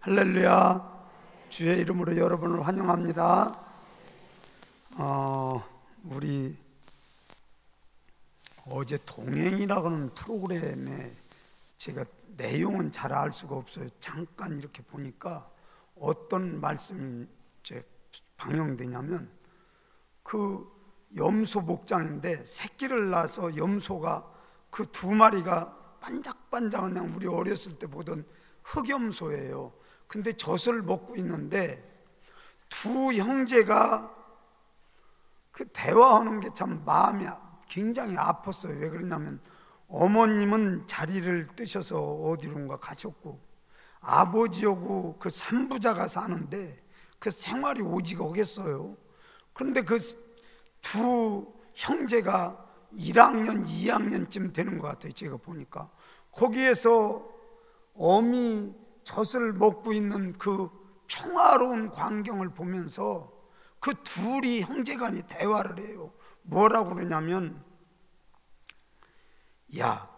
할렐루야. 주의 이름으로 여러분을 환영합니다. 우리 어제 동행이라고 하는 프로그램에 제가 내용은 잘 알 수가 없어요. 잠깐 이렇게 보니까 어떤 말씀이 방영되냐면, 그 염소 목장인데 새끼를 낳아서 염소가 그 두 마리가 반짝반짝한, 그냥 우리 어렸을 때 보던 흑염소예요. 근데 젖을 먹고 있는데 두 형제가 그 대화하는 게 참 마음이 굉장히 아팠어요. 왜 그러냐면, 어머님은 자리를 뜨셔서 어디론가 가셨고, 아버지하고 그 삼부자가 사는데 그 생활이 오지겠어요. 그런데 그 두 형제가 1학년, 2학년쯤 되는 것 같아요. 제가 보니까 거기에서 어미 젖을 먹고 있는 그 평화로운 광경을 보면서 그 둘이 형제간이 대화를 해요. 뭐라고 그러냐면, 야,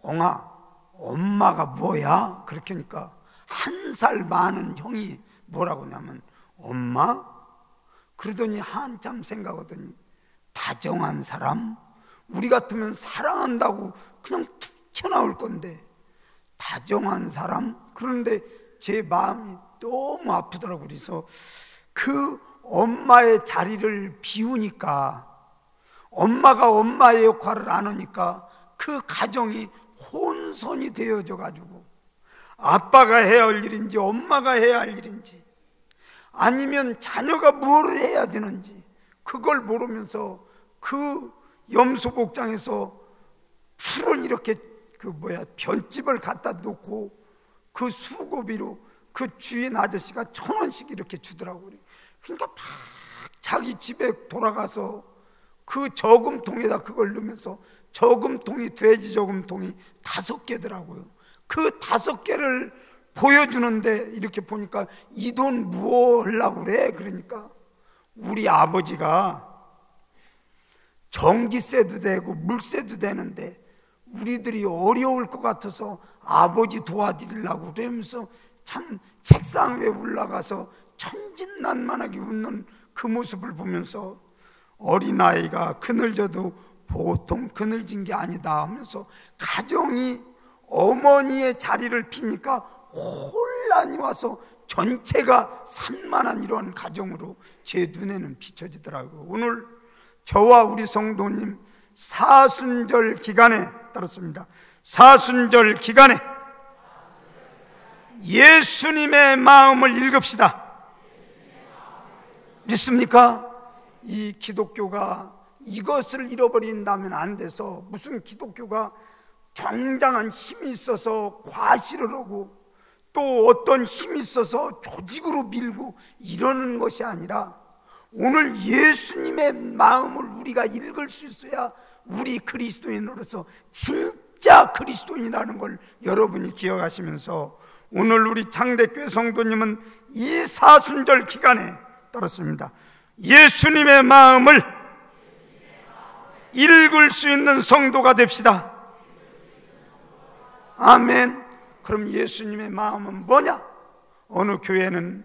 엉아, 엄마가 뭐야? 그렇게 하니까 한 살 많은 형이 뭐라고 하냐면, 엄마? 그러더니 한참 생각하더니, 다정한 사람? 우리 같으면 사랑한다고 그냥 툭 튀어나올 건데, 다정한 사람? 그런데 제 마음이 너무 아프더라고요. 그래서 그 엄마의 자리를 비우니까, 엄마가 엄마의 역할을 안 하니까 그 가정이 혼선이 되어져 가지고, 아빠가 해야 할 일인지 엄마가 해야 할 일인지, 아니면 자녀가 뭘 해야 되는지 그걸 모르면서 그 염소 목장에서 풀을 이렇게 변집을 갖다 놓고 그 수고비로 그 주인 아저씨가 1,000원씩 이렇게 주더라고요. 그러니까 막 자기 집에 돌아가서 그 저금통에다 그걸 넣으면서, 저금통이 돼지 저금통이 5개더라고요. 그 5개를 보여주는데 이렇게 보니까, 이 돈 뭐 하려고 그래? 그러니까 우리 아버지가 전기세도 되고 물세도 되는데 우리들이 어려울 것 같아서 아버지 도와드리려고 그러면서, 참 책상 위에 올라가서 천진난만하게 웃는 그 모습을 보면서, 어린아이가 그늘져도 보통 그늘진 게 아니다 하면서 가정이 어머니의 자리를 피니까 혼란이 와서 전체가 산만한 이러한 가정으로 제 눈에는 비춰지더라고요. 오늘 저와 우리 성도님 사순절 기간에 따랐습니다. 사순절 기간에 예수님의 마음을 읽읍시다. 믿습니까? 이 기독교가 이것을 잃어버린다면 안 돼서, 무슨 기독교가 정당한 힘이 있어서 과시를 하고 또 어떤 힘이 있어서 조직으로 밀고 이러는 것이 아니라, 오늘 예수님의 마음을 우리가 읽을 수 있어야 우리 그리스도인으로서 진짜 그리스도인이라는 걸 여러분이 기억하시면서, 오늘 우리 창대교회 성도님은 이 사순절 기간에 따랐습니다. 예수님의 마음을 읽을 수 있는 성도가 됩시다. 아멘. 그럼 예수님의 마음은 뭐냐? 어느 교회는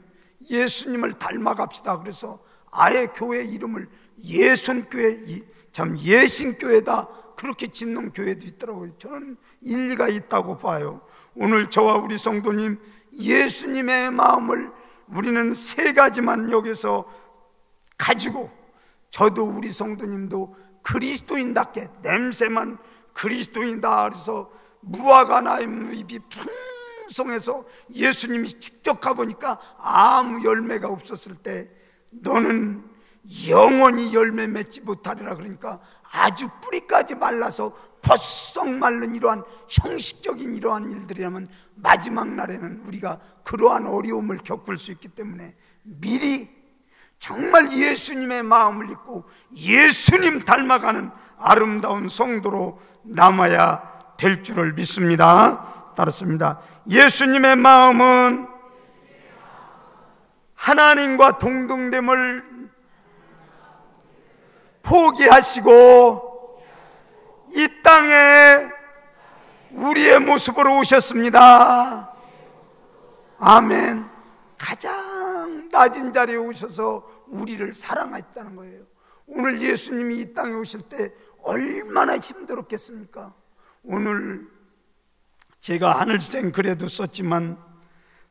예수님을 닮아갑시다 그래서 아예 교회 이름을 예순교회, 참 예신교회다 그렇게 짓는 교회도 있더라고요. 저는 일리가 있다고 봐요. 오늘 저와 우리 성도님 예수님의 마음을 우리는 3가지만 여기서 가지고, 저도 우리 성도님도 그리스도인답게 냄새만 그리스도인다 그래서 무화과나무 잎이 풍성해서 예수님이 직접 가보니까 아무 열매가 없었을 때, 너는 영원히 열매 맺지 못하리라 그러니까 아주 뿌리까지 말라서 버썩 마른 이러한 형식적인 이러한 일들이라면, 마지막 날에는 우리가 그러한 어려움을 겪을 수 있기 때문에 미리 정말 예수님의 마음을 읽고 예수님 닮아가는 아름다운 성도로 남아야 될 줄을 믿습니다. 따랐습니다. 예수님의 마음은 하나님과 동등됨을 포기하시고 이 땅에 우리의 모습으로 오셨습니다. 아멘. 가장 낮은 자리에 오셔서 우리를 사랑했다는 거예요. 오늘 예수님이 이 땅에 오실 때 얼마나 힘들었겠습니까? 오늘 제가 하늘생 글에도 썼지만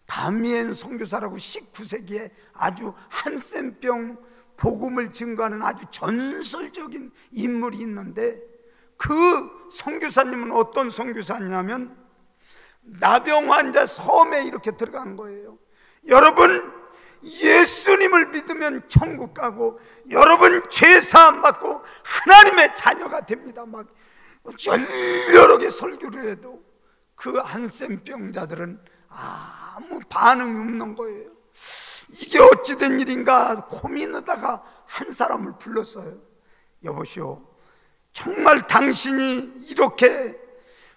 다미엔 선교사라고 19세기에 아주 한센병 복음을 증거하는 아주 전설적인 인물이 있는데, 그 선교사님은 어떤 선교사냐면 나병 환자 섬에 이렇게 들어간 거예요. 여러분, 예수님을 믿으면 천국 가고 여러분 죄 사함 받고 하나님의 자녀가 됩니다. 막 여러 개 설교를 해도 그 한센병자들은 아무 반응이 없는 거예요. 이게 어찌된 일인가 고민하다가 한 사람을 불렀어요. 여보시오, 정말 당신이 이렇게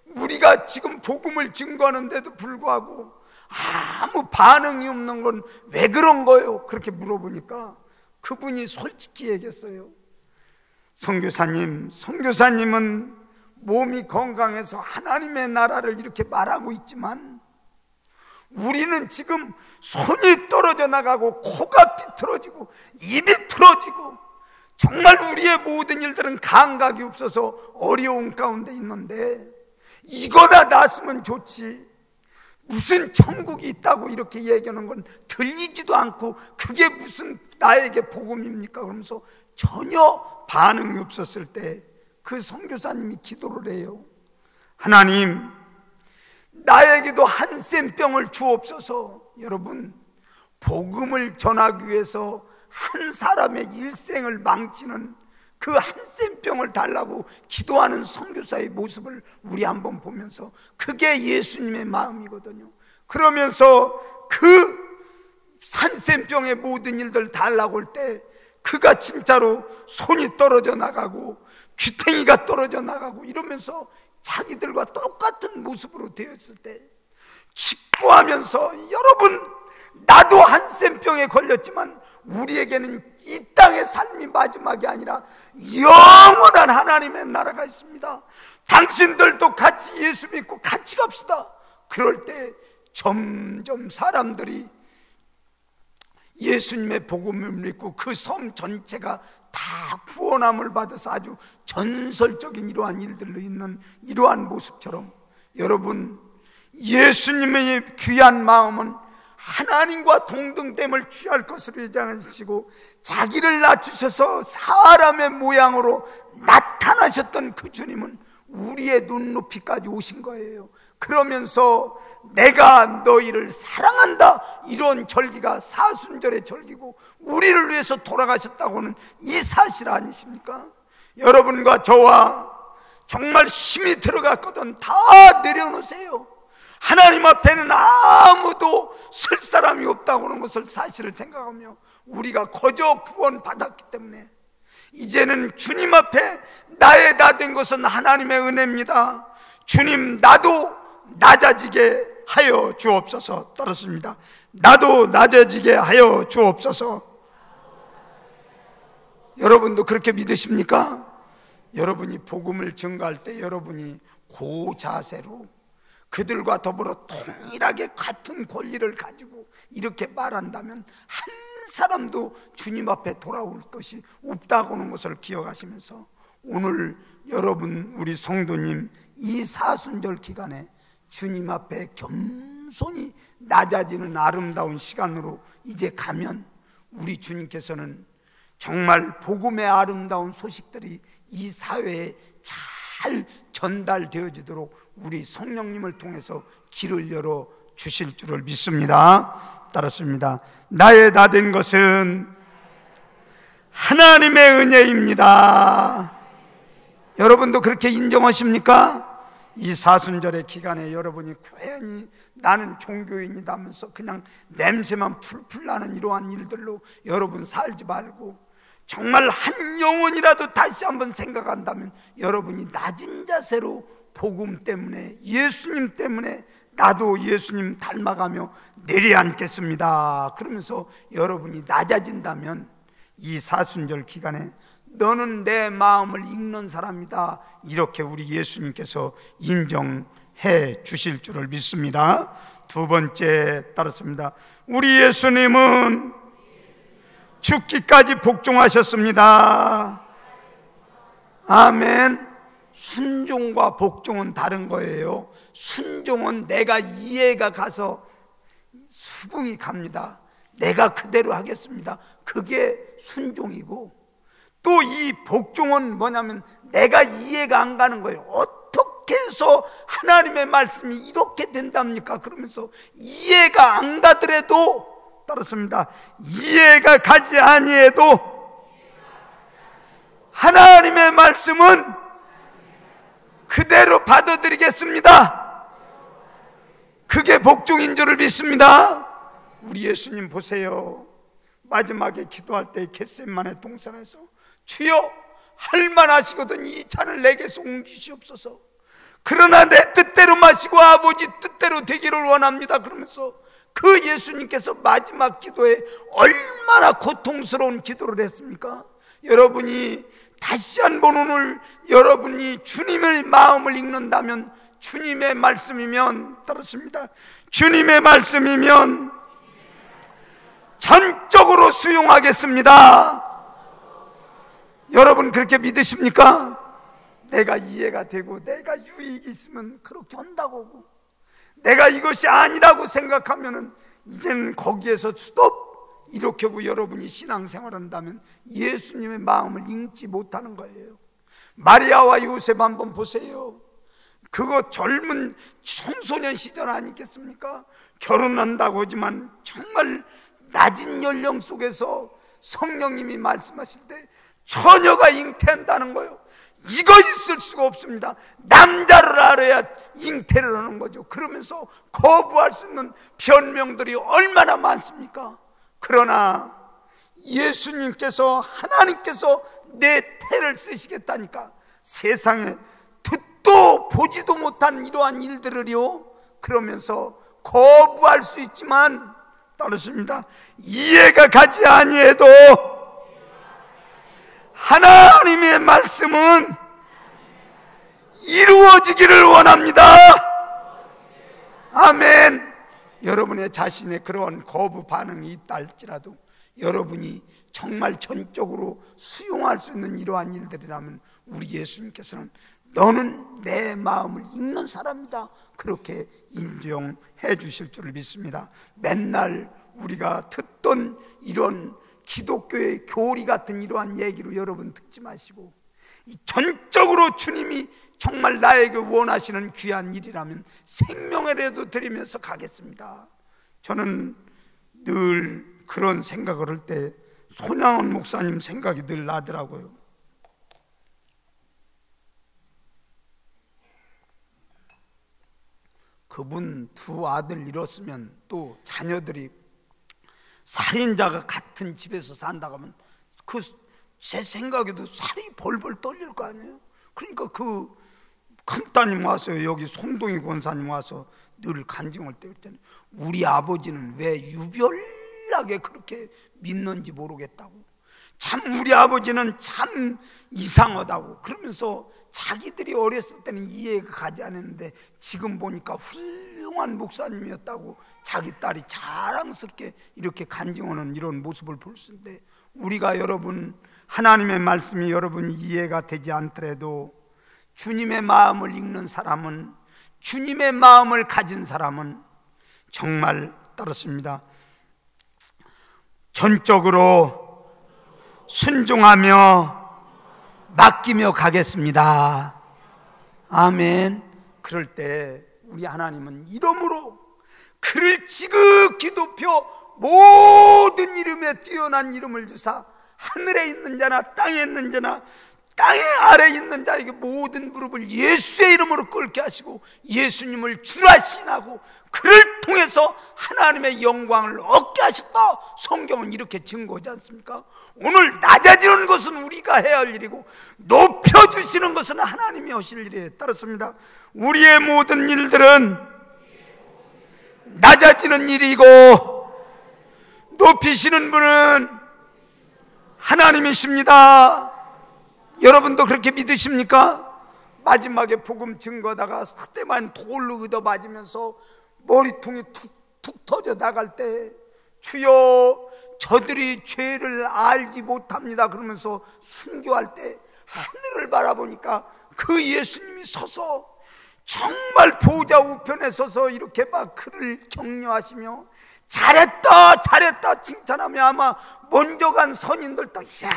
우리가 지금 복음을 증거하는데도 불구하고 아무 반응이 없는 건 왜 그런 거예요? 그렇게 물어보니까 그분이 솔직히 얘기했어요. 선교사님은 몸이 건강해서 하나님의 나라를 이렇게 말하고 있지만 우리는 지금 손이 떨어져 나가고 코가 비틀어지고 입이 틀어지고 정말 우리의 모든 일들은 감각이 없어서 어려운 가운데 있는데 이거나 났으면 좋지, 무슨 천국이 있다고 이렇게 얘기하는 건 들리지도 않고 그게 무슨 나에게 복음입니까? 그러면서 전혀 반응이 없었을 때 그 선교사님이 기도를 해요. 하나님, 나에게도 한센병을 주옵소서. 여러분, 복음을 전하기 위해서 한 사람의 일생을 망치는 그 한센병을 달라고 기도하는 선교사의 모습을 우리 한번 보면서 그게 예수님의 마음이거든요. 그러면서 그 한센병의 모든 일들 달라고 할 때 그가 진짜로 손이 떨어져 나가고 귀탱이가 떨어져 나가고 이러면서 자기들과 똑같은 모습으로 되었을 때 기뻐하면서, 여러분, 나도 한센병에 걸렸지만 우리에게는 이 땅의 삶이 마지막이 아니라 영원한 하나님의 나라가 있습니다. 당신들도 같이 예수 믿고 같이 갑시다. 그럴 때 점점 사람들이 예수님의 복음을 믿고 그 섬 전체가 다 구원함을 받아서 아주 전설적인 이러한 일들로 있는 이러한 모습처럼, 여러분, 예수님의 귀한 마음은 하나님과 동등됨을 취할 것으로 예정하시고 자기를 낮추셔서 사람의 모양으로 나타나셨던 그 주님은 우리의 눈높이까지 오신 거예요. 그러면서 내가 너희를 사랑한다, 이런 절기가 사순절의 절기고 우리를 위해서 돌아가셨다고는 이 사실 아니십니까? 여러분과 저와 정말 힘이 들어갔거든 다 내려놓으세요. 하나님 앞에는 아무도 쓸 사람이 없다고 하는 것을 사실을 생각하며 우리가 거저 구원 받았기 때문에 이제는 주님 앞에 나의 다 된 것은 하나님의 은혜입니다. 주님, 나도 낮아지게 하여 주옵소서. 따랐습니다. 나도 낮아지게 하여 주옵소서. 여러분도 그렇게 믿으십니까? 여러분이 복음을 증거할 때 여러분이 그 자세로 그들과 더불어 동일하게 같은 권리를 가지고 이렇게 말한다면 한 사람도 주님 앞에 돌아올 것이 없다고 하는 것을 기억하시면서 오늘 여러분, 우리 성도님, 이 사순절 기간에 주님 앞에 겸손히 낮아지는 아름다운 시간으로 이제 가면 우리 주님께서는 정말 복음의 아름다운 소식들이 이 사회에 잘 전달되어지도록 우리 성령님을 통해서 길을 열어 주실 줄을 믿습니다. 따랐습니다. 나의 다 된 것은 하나님의 은혜입니다. 여러분도 그렇게 인정하십니까? 이 사순절의 기간에 여러분이 괜히 나는 종교인이다 하면서 그냥 냄새만 풀풀 나는 이러한 일들로 여러분 살지 말고 정말 한 영혼이라도 다시 한번 생각한다면 여러분이 낮은 자세로 복음 때문에, 예수님 때문에 나도 예수님 닮아가며 내려앉겠습니다. 그러면서 여러분이 낮아진다면 이 사순절 기간에 너는 내 마음을 읽는 사람이다, 이렇게 우리 예수님께서 인정해 주실 줄을 믿습니다. 두 번째 따랐습니다. 우리 예수님은 죽기까지 복종하셨습니다. 아멘. 순종과 복종은 다른 거예요. 순종은 내가 이해가 가서 수긍이 갑니다. 내가 그대로 하겠습니다. 그게 순종이고, 또 이 복종은 뭐냐면 내가 이해가 안 가는 거예요. 어떻게 해서 하나님의 말씀이 이렇게 된답니까? 그러면서 이해가 안 가더라도 따랐습니다. 이해가 가지 아니해도 하나님의 말씀은 그대로 받아들이겠습니다. 그게 복종인 줄을 믿습니다. 우리 예수님 보세요. 마지막에 기도할 때 겟세마네 동산에서 주여 할만하시거든 이 잔을 내게서 옮기시옵소서. 그러나 내 뜻대로 마시고 아버지 뜻대로 되기를 원합니다. 그러면서 그 예수님께서 마지막 기도에 얼마나 고통스러운 기도를 했습니까? 여러분이 다시 한번 오늘 여러분이 주님의 마음을 읽는다면, 주님의 말씀이면 따르십니다. 주님의 말씀이면 전적으로 수용하겠습니다. 여러분 그렇게 믿으십니까? 내가 이해가 되고 내가 유익이 있으면 그렇게 한다고, 내가 이것이 아니라고 생각하면은 이제는 거기에서 스톱, 이렇게 하고 여러분이 신앙생활 한다면 예수님의 마음을 읽지 못하는 거예요. 마리아와 요셉 한번 보세요. 그거 젊은 청소년 시절 아니겠습니까? 결혼한다고 하지만 정말 낮은 연령 속에서 성령님이 말씀하실 때 처녀가 잉태한다는 거예요. 이거 있을 수가 없습니다. 남자를 알아야 잉태를 하는 거죠. 그러면서 거부할 수 있는 변명들이 얼마나 많습니까? 그러나 예수님께서, 하나님께서 내 태를 쓰시겠다니까 세상에 듣도 보지도 못한 이러한 일들을요, 그러면서 거부할 수 있지만 따르십니다. 이해가 가지 아니해도 하나님의 말씀은 이루어지기를 원합니다. 아멘. 여러분의 자신의 그런 거부 반응이 있다 할지라도 여러분이 정말 전적으로 수용할 수 있는 이러한 일들이라면 우리 예수님께서는 너는 내 마음을 읽는 사람이다, 그렇게 인정해 주실 줄을 믿습니다. 맨날 우리가 듣던 이런 기독교의 교리 같은 이러한 얘기로 여러분 듣지 마시고, 전적으로 주님이 정말 나에게 원하시는 귀한 일이라면 생명이라도 드리면서 가겠습니다. 저는 늘 그런 생각을 할 때 손양원 목사님 생각이 늘 나더라고요. 그분 두 아들 잃었으면 또 자녀들이 살인자가 같은 집에서 산다고 하면 그 제 생각에도 살이 벌벌 떨릴 거 아니에요. 그러니까 그 큰따님 와서 여기 손동희 권사님 와서 늘 간증할 때 그랬더니 우리 아버지는 왜 유별나게 그렇게 믿는지 모르겠다고, 참 우리 아버지는 참 이상하다고 그러면서 자기들이 어렸을 때는 이해가 가지 않았는데 지금 보니까 훌륭한 목사님이었다고 자기 딸이 자랑스럽게 이렇게 간증하는 이런 모습을 볼 수 있는데, 우리가 여러분 하나님의 말씀이 여러분이 이해가 되지 않더라도 주님의 마음을 읽는 사람은, 주님의 마음을 가진 사람은 정말 따르십니다. 전적으로 순종하며 맡기며 가겠습니다. 아멘. 그럴 때 우리 하나님은 이름으로 그를 지극히 높여 모든 이름에 뛰어난 이름을 주사 하늘에 있는 자나 땅에 있는 자나 땅에 아래에 있는 자에게 모든 무릎을 예수의 이름으로 꿇게 하시고 예수님을 주라 신하고 그를 통해서 하나님의 영광을 얻게 하셨다. 성경은 이렇게 증거하지 않습니까? 오늘 낮아지는 것은 우리가 해야 할 일이고 높여주시는 것은 하나님이 하실 일에 따랐습니다. 우리의 모든 일들은 낮아지는 일이고 높이시는 분은 하나님이십니다. 여러분도 그렇게 믿으십니까? 마지막에 복음 증거다가 사대만 돌로 얻어 맞으면서 머리통이 툭툭 터져 나갈 때 주여 저들이 죄를 알지 못합니다 그러면서 순교할 때 하늘을 바라보니까 그 예수님이 서서 정말 보좌 우편에 서서 이렇게 막 그를 격려하시며 잘했다 잘했다 칭찬하며 아마 먼저 간 선인들도 야,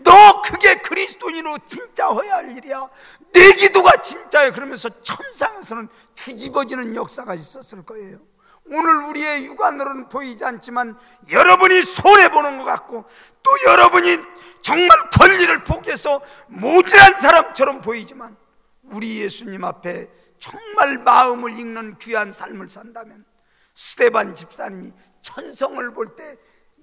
너 그게 그리스도인으로 진짜 해야 할 일이야, 내 기도가 진짜야 그러면서 천상에서는 뒤집어지는 역사가 있었을 거예요. 오늘 우리의 육안으로는 보이지 않지만 여러분이 손해보는 것 같고 또 여러분이 정말 권리를 포기해서 모질한 사람처럼 보이지만 우리 예수님 앞에 정말 마음을 읽는 귀한 삶을 산다면 스데반 집사님이 천성을 볼 때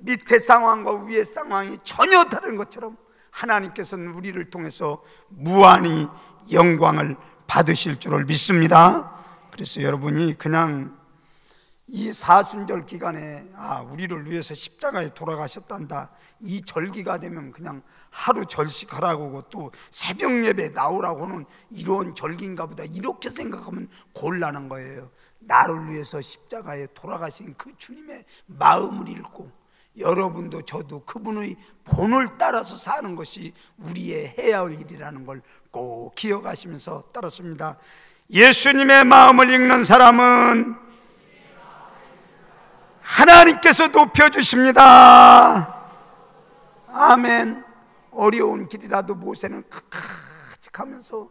밑에 상황과 위의 상황이 전혀 다른 것처럼 하나님께서는 우리를 통해서 무한히 영광을 받으실 줄을 믿습니다. 그래서 여러분이 그냥 이 사순절 기간에 우리를 위해서 십자가에 돌아가셨단다, 이 절기가 되면 그냥 하루 절식하라고 또 새벽 예배 나오라고는 이런 절기인가 보다 이렇게 생각하면 곤란한 거예요. 나를 위해서 십자가에 돌아가신 그 주님의 마음을 읽고 여러분도 저도 그분의 본을 따라서 사는 것이 우리의 해야 할 일이라는 걸 꼭 기억하시면서 따랐습니다. 예수님의 마음을 읽는 사람은 하나님께서 높여주십니다. 아멘. 어려운 길이라도 모세는 칵칵하면서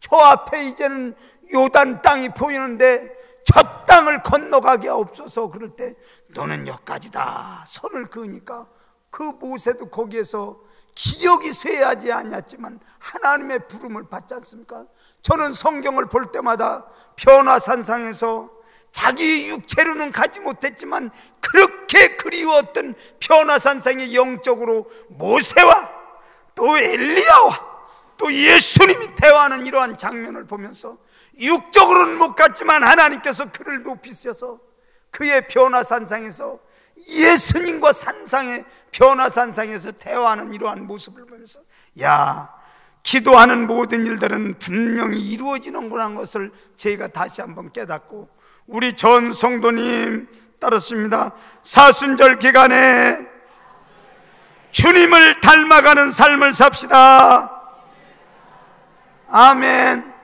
저 앞에 이제는 요단 땅이 보이는데 저 땅을 건너가게 없어서 그럴 때 너는 여기까지다 선을 그으니까 그 모세도 거기에서 기력이 쇠하지 않았지만 하나님의 부름을 받지 않습니까? 저는 성경을 볼 때마다 변화산상에서 자기 육체로는 가지 못했지만 그렇게 그리웠던 변화산상의 영적으로 모세와 또 엘리야와 또 예수님이 대화하는 이러한 장면을 보면서 육적으로는 못 갔지만 하나님께서 그를 높이셔서 그의 변화산상에서 예수님과 산상의 변화산상에서 대화하는 이러한 모습을 보면서 야, 기도하는 모든 일들은 분명히 이루어지는구나 하는 것을 저희가 다시 한번 깨닫고 우리 전 성도님 따랐습니다. 사순절 기간에 주님을 닮아가는 삶을 삽시다. 아멘.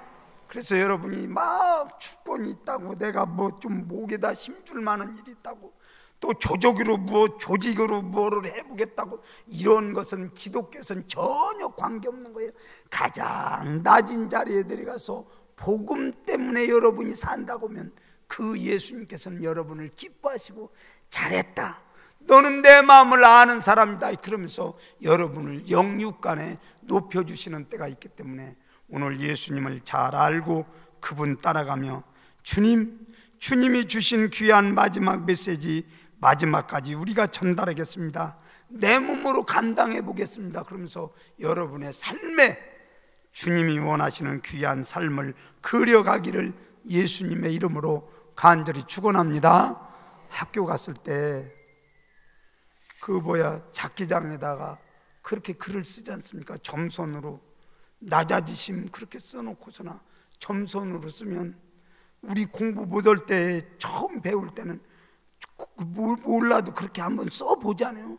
그래서 여러분이 막 주권이 있다고 내가 뭐 좀 목에다 힘줄 만한 일이 있다고 또 조직으로 뭐를 해보겠다고 이런 것은 기독교에서는 전혀 관계없는 거예요. 가장 낮은 자리에 내려가서 복음 때문에 여러분이 산다고 하면 그 예수님께서는 여러분을 기뻐하시고 잘했다, 너는 내 마음을 아는 사람이다 그러면서 여러분을 영육간에 높여주시는 때가 있기 때문에 오늘 예수님을 잘 알고 그분 따라가며 주님이 주신 귀한 마지막 메시지 마지막까지 우리가 전달하겠습니다. 내 몸으로 감당해 보겠습니다 그러면서 여러분의 삶에 주님이 원하시는 귀한 삶을 그려가기를 예수님의 이름으로 간절히 축원합니다. 학교 갔을 때 작기장에다가 그렇게 글을 쓰지 않습니까? 점선으로 낮아지심 그렇게 써놓고서나 점선으로 쓰면 우리 공부 못할 때 처음 배울 때는 몰라도 그렇게 한번 써보잖아요.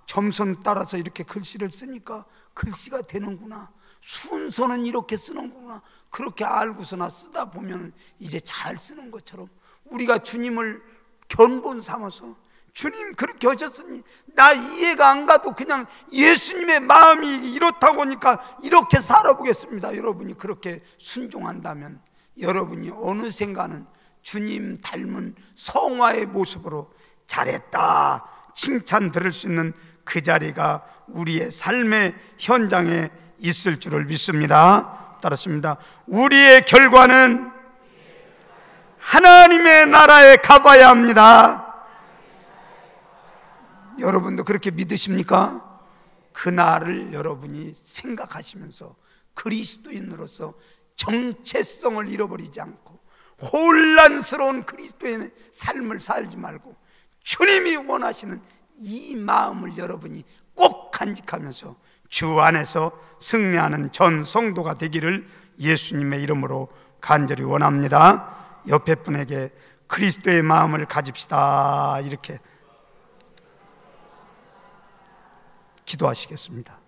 점선 따라서 이렇게 글씨를 쓰니까 글씨가 되는구나, 순서는 이렇게 쓰는구나, 그렇게 알고서나 쓰다 보면 이제 잘 쓰는 것처럼 우리가 주님을 견본 삼아서 주님 그렇게 하셨으니 나 이해가 안 가도 그냥 예수님의 마음이 이렇다고 하니까 이렇게 살아보겠습니다. 여러분이 그렇게 순종한다면 여러분이 어느샌가는 주님 닮은 성화의 모습으로 잘했다 칭찬 들을 수 있는 그 자리가 우리의 삶의 현장에 있을 줄을 믿습니다. 따랐습니다. 우리의 결과는 하나님의 나라에 가봐야 합니다. 여러분도 그렇게 믿으십니까? 그날을 여러분이 생각하시면서 그리스도인으로서 정체성을 잃어버리지 않고 혼란스러운 그리스도인의 삶을 살지 말고 주님이 원하시는 이 마음을 여러분이 꼭 간직하면서 주 안에서 승리하는 전 성도가 되기를 예수님의 이름으로 간절히 원합니다. 옆에 분에게 그리스도의 마음을 가집시다 이렇게 기도하시겠습니다.